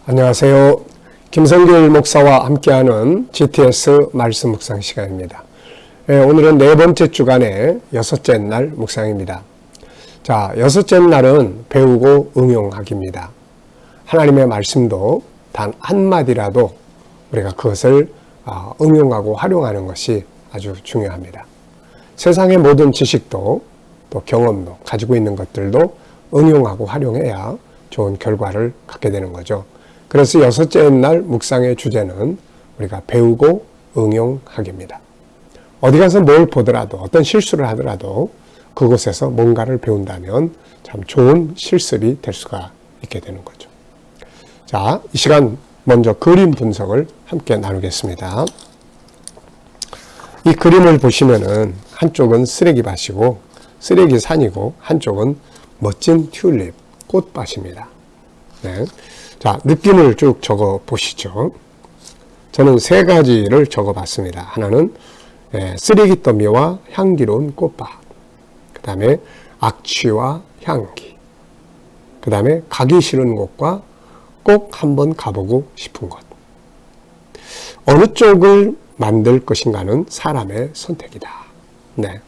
안녕하세요. 김성길 목사와 함께하는 GTS 말씀 묵상 시간입니다. 오늘은 네 번째 주간의 여섯째 날 묵상입니다. 자, 여섯째 날은 배우고 응용하기입니다. 하나님의 말씀도 단 한마디라도 우리가 그것을 응용하고 활용하는 것이 아주 중요합니다. 세상의 모든 지식도 또 경험도 가지고 있는 것들도 응용하고 활용해야 좋은 결과를 갖게 되는 거죠. 그래서 여섯째 날 묵상의 주제는 우리가 배우고 응용하기입니다. 어디 가서 뭘 보더라도 어떤 실수를 하더라도 그곳에서 뭔가를 배운다면 참 좋은 실습이 될 수가 있게 되는 거죠. 자, 이 시간 먼저 그림 분석을 함께 나누겠습니다. 이 그림을 보시면은 한쪽은 쓰레기밭이고 쓰레기 산이고 한쪽은 멋진 튤립 꽃밭입니다. 네. 자, 느낌을 쭉 적어 보시죠. 저는 세 가지를 적어 봤습니다. 하나는 쓰레기 더미와 향기로운 꽃밭, 그 다음에 악취와 향기, 그 다음에 가기 싫은 곳과 꼭 한번 가보고 싶은 곳. 어느 쪽을 만들 것인가는 사람의 선택이다. 네,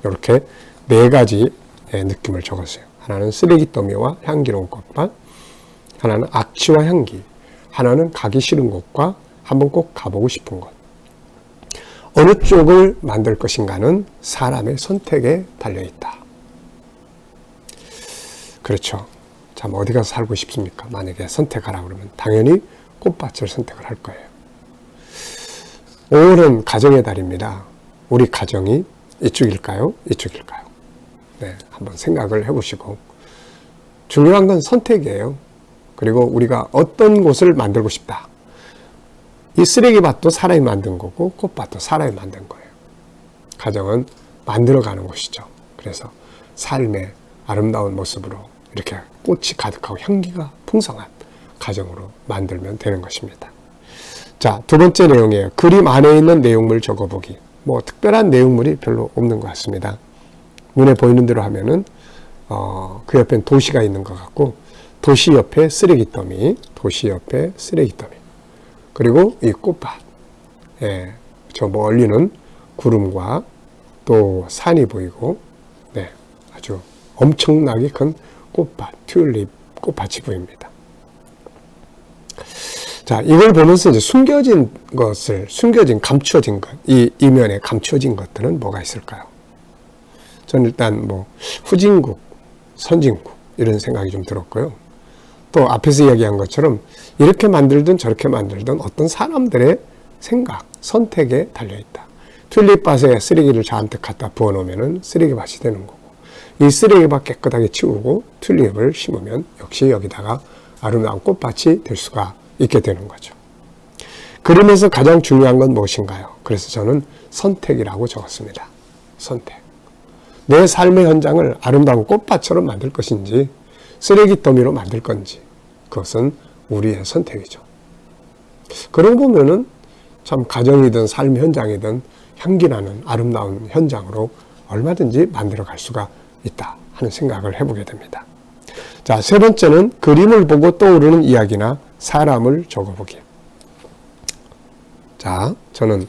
이렇게 네 가지 느낌을 적었어요. 하나는 쓰레기 더미와 향기로운 꽃밭, 하나는 악취와 향기, 하나는 가기 싫은 곳과 한번 꼭 가보고 싶은 곳. 어느 쪽을 만들 것인가는 사람의 선택에 달려있다. 그렇죠. 참 어디 가서 살고 싶습니까? 만약에 선택하라 그러면 당연히 꽃밭을 선택을 할 거예요. 5월은 가정의 달입니다. 우리 가정이 이쪽일까요? 이쪽일까요? 네, 한번 생각을 해보시고. 중요한 건 선택이에요. 그리고 우리가 어떤 곳을 만들고 싶다. 이 쓰레기밭도 사람이 만든 거고 꽃밭도 사람이 만든 거예요. 가정은 만들어가는 곳이죠. 그래서 삶의 아름다운 모습으로 이렇게 꽃이 가득하고 향기가 풍성한 가정으로 만들면 되는 것입니다. 자, 두 번째 내용이에요. 그림 안에 있는 내용물 적어보기. 뭐 특별한 내용물이 별로 없는 것 같습니다. 눈에 보이는 대로 하면은 그 옆엔 도시가 있는 것 같고 도시 옆에 쓰레기 더미, 도시 옆에 쓰레기 더미. 그리고 이 꽃밭. 예, 저 멀리는 구름과 또 산이 보이고, 네, 아주 엄청나게 큰 꽃밭, 튤립 꽃밭이 보입니다. 자, 이걸 보면서 이제 감추어진 것, 이 이면에 감추어진 것들은 뭐가 있을까요? 저는 일단 후진국, 선진국, 이런 생각이 좀 들었고요. 또 앞에서 이야기한 것처럼 이렇게 만들든 저렇게 만들든 어떤 사람들의 생각, 선택에 달려있다. 튤립밭에 쓰레기를 잔뜩 갖다 부어놓으면 쓰레기밭이 되는 거고, 이 쓰레기밭 깨끗하게 치우고 튤립을 심으면 역시 여기다가 아름다운 꽃밭이 될 수가 있게 되는 거죠. 그림에서 가장 중요한 건 무엇인가요? 그래서 저는 선택이라고 적었습니다. 선택. 내 삶의 현장을 아름다운 꽃밭처럼 만들 것인지 쓰레기 더미로 만들 건지 그것은 우리의 선택이죠. 그러고 보면은 참 가정이든 삶 현장이든 향기나는 아름다운 현장으로 얼마든지 만들어 갈 수가 있다 하는 생각을 해보게 됩니다. 자, 세 번째는 그림을 보고 떠오르는 이야기나 사람을 적어보기. 자, 저는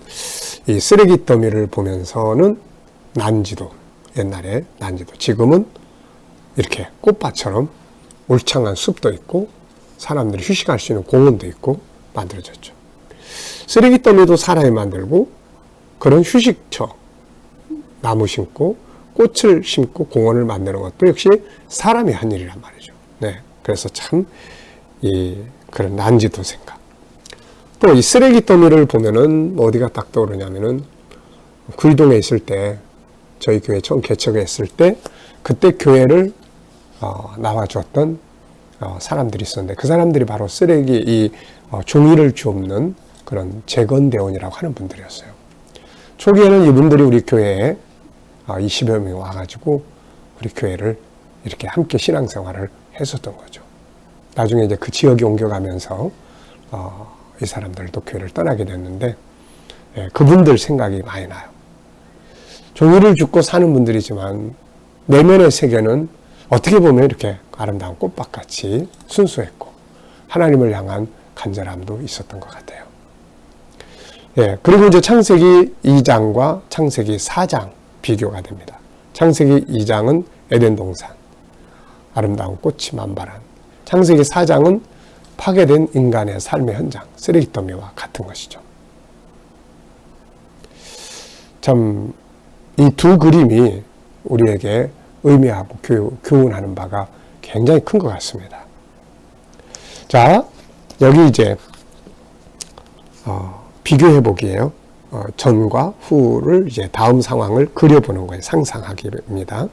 이 쓰레기 더미를 보면서는 난지도, 옛날에 난지도, 지금은 이렇게 꽃밭처럼 울창한 숲도 있고 사람들이 휴식할 수 있는 공원도 있고 만들어졌죠. 쓰레기 더미도 사람이 만들고 그런 휴식처, 나무 심고 꽃을 심고 공원을 만드는 것도 역시 사람이 한 일이란 말이죠. 네, 그래서 참 그런 난지도 생각. 또 이 쓰레기 더미를 보면은 어디가 딱 떠오르냐면은 구이동에 있을 때 저희 교회 처음 개척했을 때 그때 교회를 나와주었던 사람들이 있었는데 그 사람들이 바로 쓰레기 종이를 줍는 그런 재건대원이라고 하는 분들이었어요. 초기에는 이분들이 우리 교회에 20여 명이 와가지고 우리 교회를 이렇게 함께 신앙생활을 했었던 거죠. 나중에 이제 그 지역에 옮겨가면서 이 사람들도 교회를 떠나게 됐는데 그분들 생각이 많이 나요. 종이를 줍고 사는 분들이지만 내면의 세계는 어떻게 보면 이렇게 아름다운 꽃밭같이 순수했고 하나님을 향한 간절함도 있었던 것 같아요. 예, 그리고 이제 창세기 2장과 창세기 4장 비교가 됩니다. 창세기 2장은 에덴 동산, 아름다운 꽃이 만발한. 창세기 4장은 파괴된 인간의 삶의 현장, 쓰레기더미와 같은 것이죠. 참, 이 두 그림이 우리에게 의미하고 교훈하는 바가 굉장히 큰 것 같습니다. 자, 여기 이제 비교해 보기에요. 전과 후를 이제 다음 상황을 그려보는 거예요. 상상하기입니다.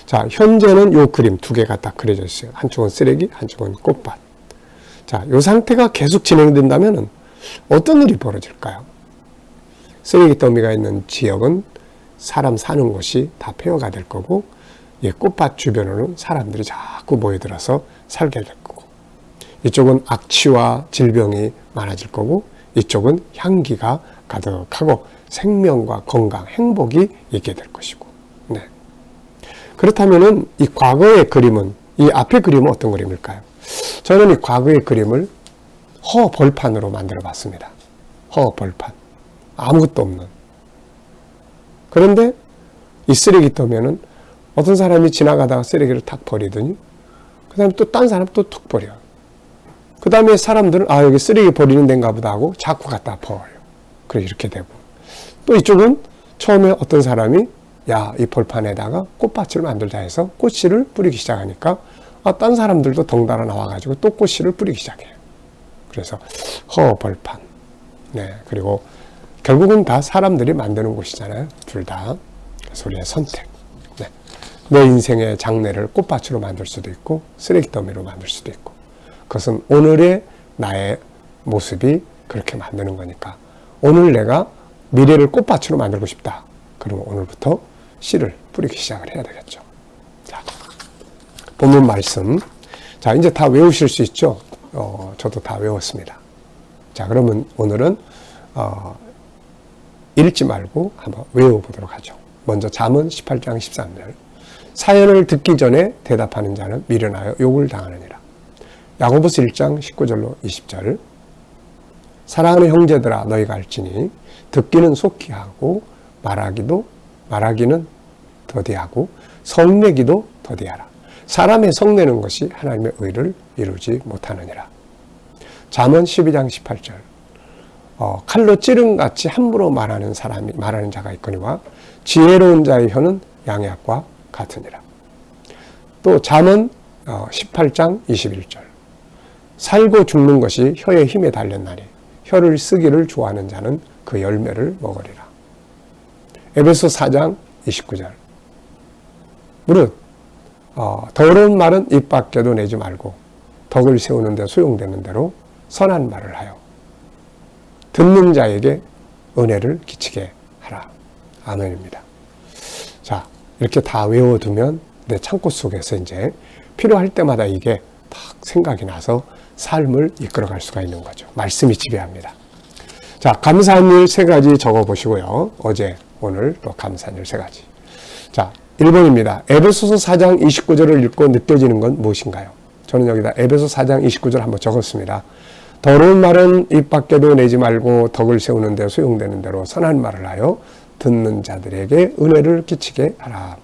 자, 현재는 요 그림 두 개가 딱 그려져 있어요. 한쪽은 쓰레기, 한쪽은 꽃밭. 자, 요 상태가 계속 진행된다면 어떤 일이 벌어질까요? 쓰레기 더미가 있는 지역은 사람 사는 곳이 다 폐허가 될 거고, 꽃밭 주변으로는 사람들이 자꾸 모여들어서 살게 될 거고, 이쪽은 악취와 질병이 많아질 거고, 이쪽은 향기가 가득하고 생명과 건강, 행복이 있게 될 것이고. 네. 그렇다면은 이 과거의 그림은, 이 앞의 그림은 어떤 그림일까요? 저는 이 과거의 그림을 허벌판으로 만들어 봤습니다. 허벌판. 아무것도 없는. 그런데 이 쓰레기 더미는 어떤 사람이 지나가다가 쓰레기를 탁 버리더니 그 다음에 또 딴 사람 또 툭 버려요. 그 다음에 사람들은 여기 쓰레기 버리는 데인가 보다 하고 자꾸 갖다 버려요. 그래 이렇게 되고, 또 이쪽은 처음에 어떤 사람이 이 벌판에다가 꽃밭을 만들자 해서 꽃씨를 뿌리기 시작하니까 딴 사람들도 덩달아 나와가지고 또 꽃씨를 뿌리기 시작해요. 그래서 허벌판. 네, 그리고 결국은 다 사람들이 만드는 곳이잖아요. 둘 다. 그래서 우리의 선택. 네. 내 인생의 장래를 꽃밭으로 만들 수도 있고 쓰레기 더미로 만들 수도 있고, 그것은 오늘의 나의 모습이 그렇게 만드는 거니까, 오늘 내가 미래를 꽃밭으로 만들고 싶다. 그러면 오늘부터 씨를 뿌리기 시작을 해야 되겠죠. 자, 본문 말씀. 자, 이제 다 외우실 수 있죠? 저도 다 외웠습니다. 자, 그러면 오늘은 읽지 말고 한번 외워보도록 하죠. 먼저 잠언 18장 13절. 사연을 듣기 전에 대답하는 자는 미련하여 욕을 당하느니라. 야고보서 1장 19절로 20절. 사랑하는 형제들아 너희가 알지니 듣기는 속히 하고 말하기는 더디하고 성내기도 더디하라. 사람의 성내는 것이 하나님의 의를 이루지 못하느니라. 잠언 12장 18절. 칼로 찌른같이 함부로 말하는 자가 있거니와 지혜로운 자의 혀는 양약과 같으니라. 또 잠언 18장 21절. 살고 죽는 것이 혀의 힘에 달렸나니 혀를 쓰기를 좋아하는 자는 그 열매를 먹으리라. 에베소 4장 29절. 무릇 더러운 말은 입 밖에도 내지 말고 덕을 세우는 데 소용되는 대로 선한 말을 하여 듣는 자에게 은혜를 끼치게 하라. 아멘입니다. 자, 이렇게 다 외워두면 내 창고 속에서 이제 필요할 때마다 이게 딱 생각이 나서 삶을 이끌어갈 수가 있는 거죠. 말씀이 지배합니다. 자, 감사한 일 3가지 적어보시고요. 어제, 오늘 또 감사한 일 3가지. 자, 1번입니다. 에베소서 4장 29절을 읽고 느껴지는 건 무엇인가요? 저는 여기다 에베소 4장 29절 한번 적었습니다. 더러운 말은 입 밖에도 내지 말고 덕을 세우는 데 소용되는 대로 선한 말을 하여 듣는 자들에게 은혜를 끼치게 하라.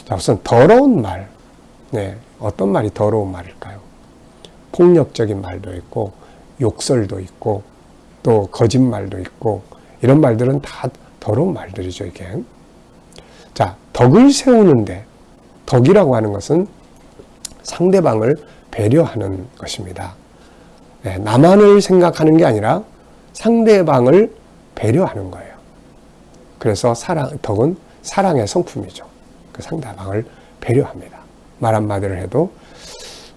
자, 우선 더러운 말. 네, 어떤 말이 더러운 말일까요? 폭력적인 말도 있고 욕설도 있고 또 거짓말도 있고, 이런 말들은 다 더러운 말들이죠, 이게. 자, 덕을 세우는데, 덕이라고 하는 것은 상대방을 배려하는 것입니다. 네, 나만을 생각하는 게 아니라 상대방을 배려하는 거예요. 그래서 덕은 사랑의 성품이죠. 그 상대방을 배려합니다. 말 한마디를 해도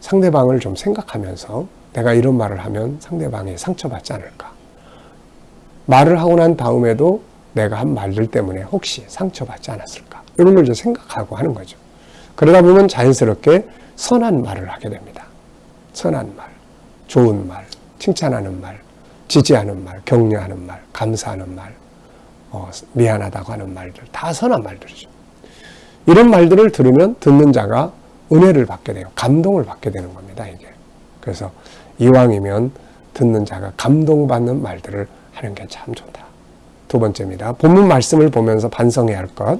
상대방을 좀 생각하면서 내가 이런 말을 하면 상대방이 상처받지 않을까. 말을 하고 난 다음에도 내가 한 말들 때문에 혹시 상처받지 않았을까. 이런 걸 좀 생각하고 하는 거죠. 그러다 보면 자연스럽게 선한 말을 하게 됩니다. 선한 말, 좋은 말, 칭찬하는 말, 지지하는 말, 격려하는 말, 감사하는 말, 미안하다고 하는 말들, 다 선한 말들이죠. 이런 말들을 들으면 듣는 자가 은혜를 받게 돼요. 감동을 받게 되는 겁니다, 이게. 그래서 이왕이면 듣는 자가 감동받는 말들을 하는 게 참 좋다. 두 번째입니다. 본문 말씀을 보면서 반성해야 할 것.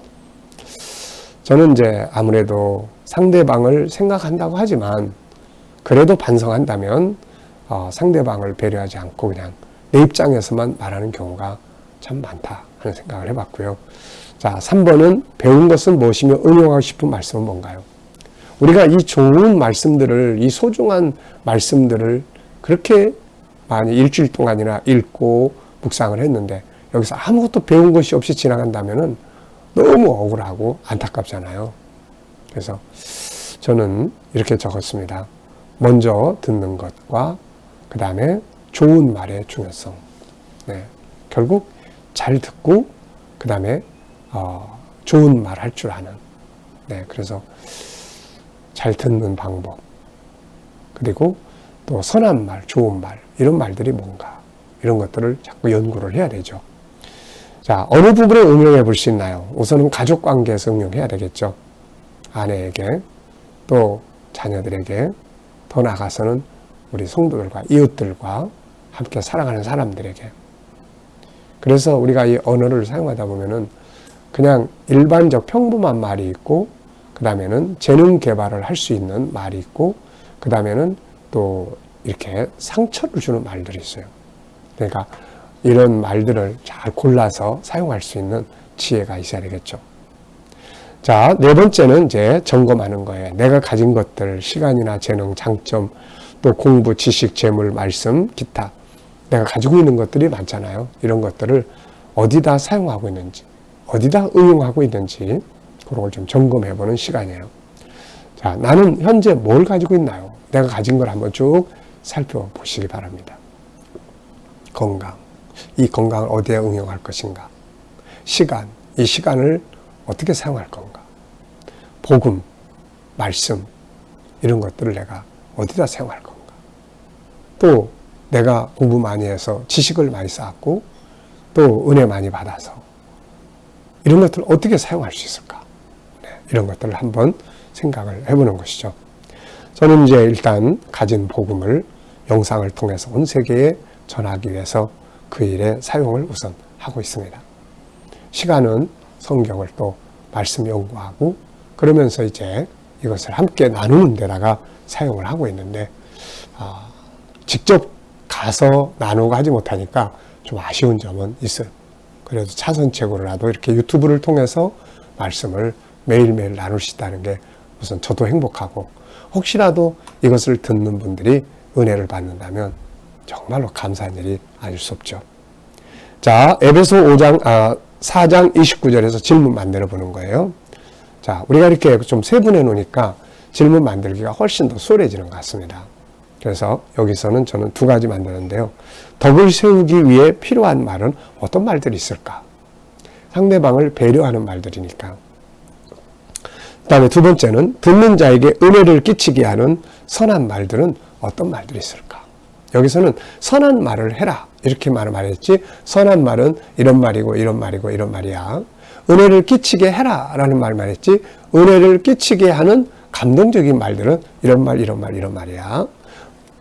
저는 이제 아무래도 상대방을 생각한다고 하지만 그래도 반성한다면 상대방을 배려하지 않고 그냥 내 입장에서만 말하는 경우가 참 많다 하는 생각을 해봤고요. 자, 3번은 배운 것은 무엇이며 응용하고 싶은 말씀은 뭔가요? 우리가 이 좋은 말씀들을, 이 소중한 말씀들을 그렇게 많이 일주일 동안이나 읽고 묵상을 했는데 여기서 아무것도 배운 것이 없이 지나간다면은 너무 억울하고 안타깝잖아요. 그래서 저는 이렇게 적었습니다. 먼저 듣는 것과 그 다음에 좋은 말의 중요성. 네. 결국 잘 듣고 그 다음에 좋은 말 할 줄 아는. 네. 그래서 잘 듣는 방법. 그리고 또 선한 말, 좋은 말, 이런 말들이 뭔가, 이런 것들을 자꾸 연구를 해야 되죠. 자, 어느 부분에 응용해 볼 수 있나요? 우선은 가족 관계에서 응용해야 되겠죠. 아내에게, 또 자녀들에게, 더 나아가서는 우리 성도들과 이웃들과 함께 사랑하는 사람들에게. 그래서 우리가 이 언어를 사용하다 보면은 그냥 일반적 평범한 말이 있고, 그 다음에는 재능 개발을 할 수 있는 말이 있고, 그 다음에는 또 이렇게 상처를 주는 말들이 있어요. 그러니까 이런 말들을 잘 골라서 사용할 수 있는 지혜가 있어야 되겠죠. 자, 네 번째는 이제 점검하는 거예요. 내가 가진 것들, 시간이나 재능, 장점, 또 공부, 지식, 재물, 말씀, 기타. 내가 가지고 있는 것들이 많잖아요. 이런 것들을 어디다 사용하고 있는지, 어디다 응용하고 있는지, 그런 걸 좀 점검해보는 시간이에요. 자, 나는 현재 뭘 가지고 있나요? 내가 가진 걸 한번 쭉 살펴보시기 바랍니다. 건강. 이 건강을 어디에 응용할 것인가? 시간. 이 시간을 어떻게 사용할 건가? 복음, 말씀, 이런 것들을 내가 어디다 사용할 건가? 또 내가 공부 많이 해서 지식을 많이 쌓았고 또 은혜 많이 받아서 이런 것들을 어떻게 사용할 수 있을까? 네, 이런 것들을 한번 생각을 해보는 것이죠. 저는 이제 일단 가진 복음을 영상을 통해서 온 세계에 전하기 위해서 그 일에 사용을 우선 하고 있습니다. 시간은 성경을 또 말씀 연구하고 그러면서 이제 이것을 함께 나누는 데다가 사용을 하고 있는데 직접 가서 나누고 하지 못하니까 좀 아쉬운 점은 있어요. 그래도 차선책으로라도 이렇게 유튜브를 통해서 말씀을 매일매일 나눌 수 있다는 게 우선 저도 행복하고 혹시라도 이것을 듣는 분들이 은혜를 받는다면 정말로 감사한 일이 아닐 수 없죠. 자, 에베소 4장 29절에서 질문 만들어 보는 거예요. 자, 우리가 이렇게 좀 세분해 놓으니까 질문 만들기가 훨씬 더 수월해지는 것 같습니다. 그래서 여기서는 저는 두 가지 만드는데요. 덕을 세우기 위해 필요한 말은 어떤 말들이 있을까? 상대방을 배려하는 말들이니까. 그 다음에 두 번째는 듣는 자에게 은혜를 끼치게 하는 선한 말들은 어떤 말들이 있을까? 여기서는 선한 말을 해라 이렇게 말했지 선한 말은 이런 말이고 이런 말이고 이런 말이야. 은혜를 끼치게 해라 라는 말만 했지 은혜를 끼치게 하는 감동적인 말들은 이런 말 이런 말 이런 말이야.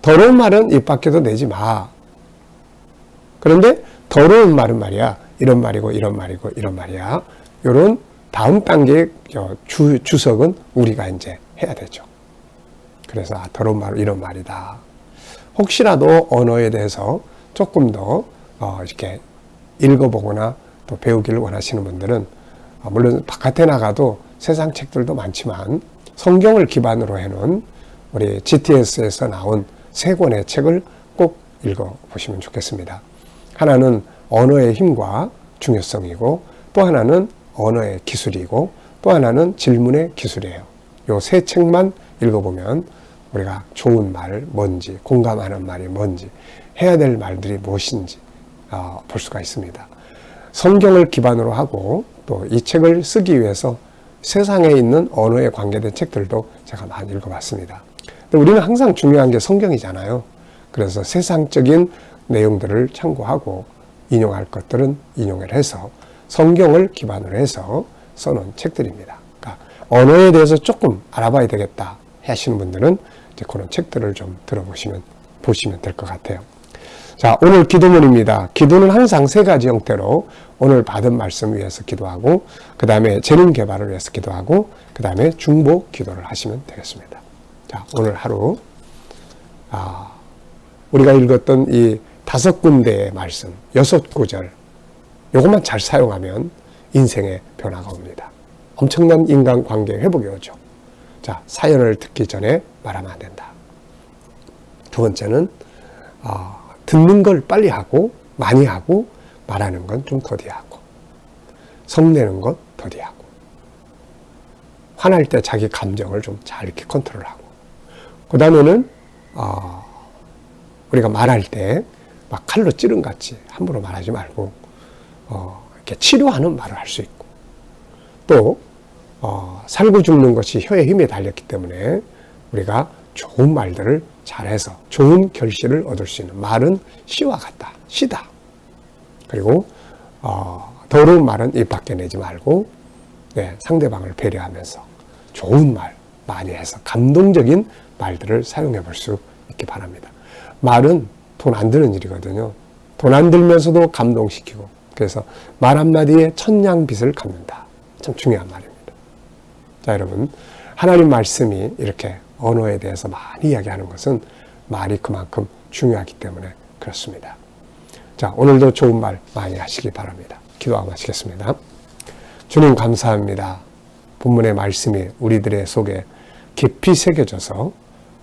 더러운 말은 입 밖에도 내지 마. 그런데 더러운 말은 말이야 이런 말이고 이런 말이고 이런 말이야. 이런 다음 단계의 주석은 우리가 이제 해야 되죠. 그래서 더러운 말은 이런 말이다. 혹시라도 언어에 대해서 조금 더 이렇게 읽어보거나 또 배우기를 원하시는 분들은 물론 바깥에 나가도 세상 책들도 많지만 성경을 기반으로 해놓은 우리 GTS에서 나온 세 권의 책을 꼭 읽어보시면 좋겠습니다. 하나는 언어의 힘과 중요성이고 또 하나는 언어의 기술이고 또 하나는 질문의 기술이에요. 이 세 책만 읽어보면 우리가 좋은 말 뭔지 공감하는 말이 뭔지 해야 될 말들이 무엇인지 볼 수가 있습니다. 성경을 기반으로 하고 또 이 책을 쓰기 위해서 세상에 있는 언어에 관계된 책들도 제가 많이 읽어봤습니다. 우리는 항상 중요한 게 성경이잖아요. 그래서 세상적인 내용들을 참고하고 인용할 것들은 인용을 해서 성경을 기반으로 해서 써놓은 책들입니다. 그러니까 언어에 대해서 조금 알아봐야 되겠다. 하시는 분들은 이제 그런 책들을 좀 보시면 될 것 같아요. 자, 오늘 기도문입니다. 기도는 항상 세 가지 형태로 오늘 받은 말씀 위해서 기도하고, 그 다음에 재능 개발을 위해서 기도하고, 그 다음에 중보 기도를 하시면 되겠습니다. 자, 오늘 하루 우리가 읽었던 이 5군데의 말씀, 6구절, 이것만 잘 사용하면 인생의 변화가 옵니다. 엄청난 인간관계 회복이 오죠. 자, 사연을 듣기 전에 말하면 안 된다. 두 번째는 듣는 걸 빨리 하고 많이 하고, 말하는 건 좀 더디하고, 성내는 것 더디하고, 화날 때 자기 감정을 좀 잘 이렇게 컨트롤하고, 그 다음에는 우리가 말할 때 막 칼로 찌른같이 함부로 말하지 말고 이렇게 치료하는 말을 할 수 있고, 또 살고 죽는 것이 혀의 힘에 달렸기 때문에 우리가 좋은 말들을 잘해서 좋은 결실을 얻을 수 있는, 말은 씨와 같다, 씨다. 그리고 더러운 말은 입 밖에 내지 말고, 상대방을 배려하면서 좋은 말 많이 해서 감동적인 말들을 사용해 볼 수 있기 바랍니다. 말은 돈 안 드는 일이거든요. 돈 안 들면서도 감동시키고, 그래서 말 한마디에 천냥빚을 갚는다. 참 중요한 말입니다. 자, 여러분, 하나님 말씀이 이렇게 언어에 대해서 많이 이야기하는 것은 말이 그만큼 중요하기 때문에 그렇습니다. 자, 오늘도 좋은 말 많이 하시기 바랍니다. 기도하고 마치겠습니다. 주님, 감사합니다. 본문의 말씀이 우리들의 속에 깊이 새겨져서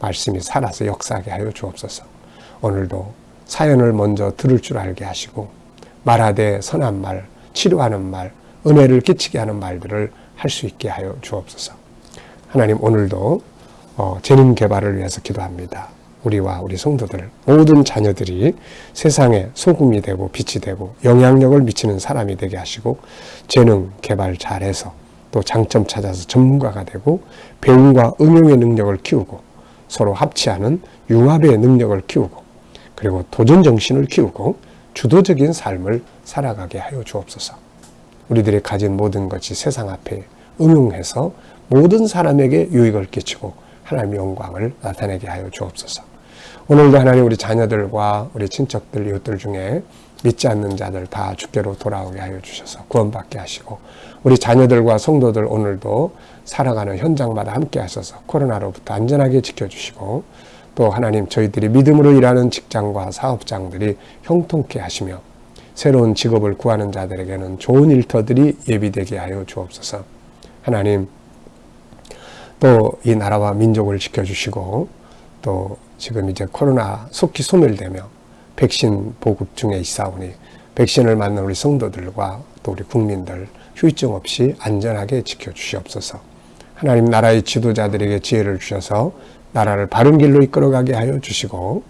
말씀이 살아서 역사하게 하여 주옵소서. 오늘도 사연을 먼저 들을 줄 알게 하시고, 말하되 선한 말, 치료하는 말, 은혜를 끼치게 하는 말들을 할 수 있게 하여 주옵소서. 하나님, 오늘도 재능 개발을 위해서 기도합니다. 우리와 우리 성도들, 모든 자녀들이 세상에 소금이 되고 빛이 되고 영향력을 미치는 사람이 되게 하시고, 재능 개발 잘해서 또 장점 찾아서 전문가가 되고, 배움과 응용의 능력을 키우고, 서로 합치하는 융합의 능력을 키우고, 그리고 도전정신을 키우고 주도적인 삶을 살아가게 하여 주옵소서. 우리들이 가진 모든 것이 세상 앞에 응용해서 모든 사람에게 유익을 끼치고 하나님의 영광을 나타내게 하여 주옵소서. 오늘도 하나님, 우리 자녀들과 우리 친척들, 이웃들 중에 믿지 않는 자들 다 주께로 돌아오게 하여 주셔서 구원받게 하시고, 우리 자녀들과 성도들 오늘도 살아가는 현장마다 함께 하셔서 코로나로부터 안전하게 지켜주시고, 또 하나님, 저희들이 믿음으로 일하는 직장과 사업장들이 형통케 하시며, 새로운 직업을 구하는 자들에게는 좋은 일터들이 예비되게 하여 주옵소서. 하나님, 또 이 나라와 민족을 지켜주시고, 또 지금 이제 코로나 속히 소멸되며 백신 보급 중에 있사오니, 백신을 맞는 우리 성도들과 또 우리 국민들 후유증 없이 안전하게 지켜주시옵소서. 하나님, 나라의 지도자들에게 지혜를 주셔서 나라를 바른 길로 이끌어가게 하여 주시고,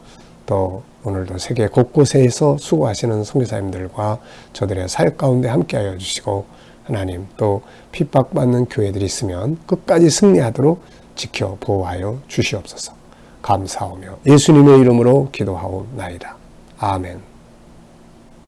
또 오늘도 세계 곳곳에서 수고하시는 선교사님들과 저들의 사역 가운데 함께하여 주시고, 하나님, 또 핍박받는 교회들이 있으면 끝까지 승리하도록 지켜 보호하여 주시옵소서. 감사하며 예수님의 이름으로 기도하옵나이다. 아멘.